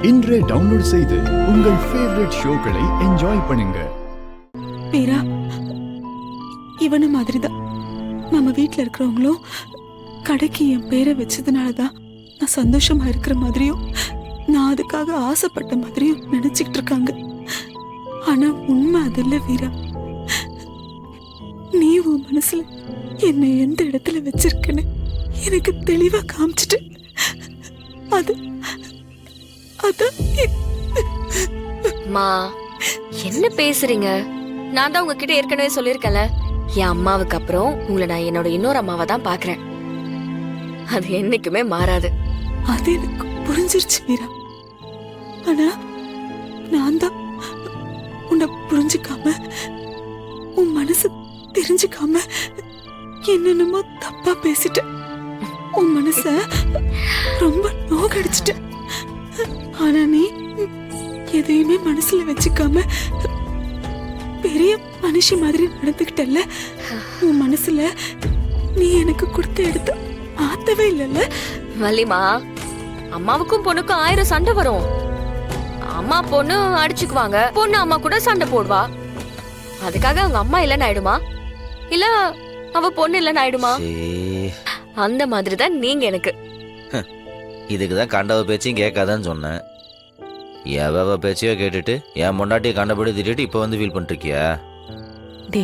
இன்றே டவுன்லோட் செய்து உங்கள் ஃபேவரட் ஷோக்களை என்ஜாய் பண்ணுங்க. மீரா, இவன மாதிரிதான் நம்ம வீட்டில் இருக்கிறவங்களும் கடைக்கு என் பேரை வச்சதுனாலதான் நான் சந்தோஷமா இருக்கிற மாதிரியும் நான் அதுக்காக ஆசைப்பட்ட மாதிரியும் நினைச்சுக்கிட்டு இருக்காங்க. ஆனா உண்மை அதில்ல வீரா. நீ உன் மனசுல என்னை எந்த இடத்துல வச்சிருக்கன்னு எனக்கு தெளிவா காமிச்சிட்டு அது மா என்ன பேசுறீங்க? நான் தான் உங்ககிட்ட ஏற்கனவே சொல்லிருக்கேன்ல, என் அம்மாவுக்கு அப்புறம் உங்களை நான் என்னோட இன்னொரு அம்மாவை தான் பாக்குறேன். அது என்னைக்குமே மாறாது. அது எனக்கு புரிஞ்சிருச்சு மீரா. ஆனா நான் தான் உன்னை புரிஞ்சுக்காம உன் மனசு தெரிஞ்சுக்காம என்னென்னமோ தப்பா பேசிட்டேன். உன் மனச ரொம்ப நோகடிச்சிட்டேன். ஆனா நீ எதையுமே மனசுல வச்சுக்காம பெரிய மனுஷி மாதிரி நடந்துகிட்டல்ல. உன் மனசுல நீ எனக்கு கொடுத்த எடுத்து ஆத்தவே இல்லல்ல. மல்லிமா, அம்மாவுக்கும் பொண்ணுக்கும் 1000 சண்டை வரும். அம்மா பொண்ணு அடிச்சுக்குவாங்க, பொண்ணு அம்மா கூட சண்டை போடுவா. அதுக்காக அவங்க அம்மா இல்லைன்னு ஆயிடுமா? இல்ல அவ பொண்ணு இல்லைன்னு ஆயிடுமா? அந்த மாதிரி தான் நீங்க எனக்கு. இதுக்குதான் கண்டவ பேச்சையும் கேட்காதான்னு சொன்னேன். எவ பேச்சையோ கேட்டுட்டு என் முன்னாட்டியை கண்டபடி திட்டிட்டு இப்ப வந்து ஃபீல் பண்ணிருக்கியா? டே,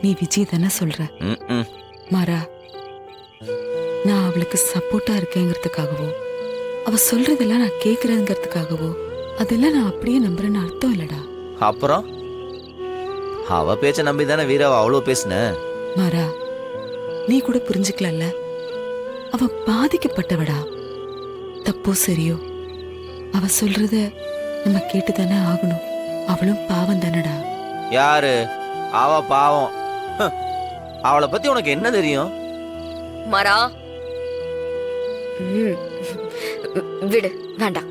நீ விஜய் தானே சொல்ற? மாறா, நான் அவளுக்கு சப்போர்ட்டா இருக்கேங்கிறதுக்காகவோ அவ சொல்றதெல்லாம் நான் கேக்குறேங்கிறதுக்காகவோ அதெல்லாம் நான் அப்படியே நம்புறேன்னு அர்த்தம் இல்லடா. அப்புறம் அவ பேச்ச நம்பி தானே வீராவ அவ்வளவு பேசுன. மாறா, நீ கூட புரிஞ்சுக்கலல்ல. அவ பாதிக்கப்பட்டவடா. தப்போ சரியோ அவ சொல்றத நம்ம கேட்டுதானே ஆகணும். அவளும் பாவம் தானடா. யாரு அவ? பாவம். அவளை பத்தி உனக்கு என்ன தெரியும்? மரா, விடு, வேண்டாம்.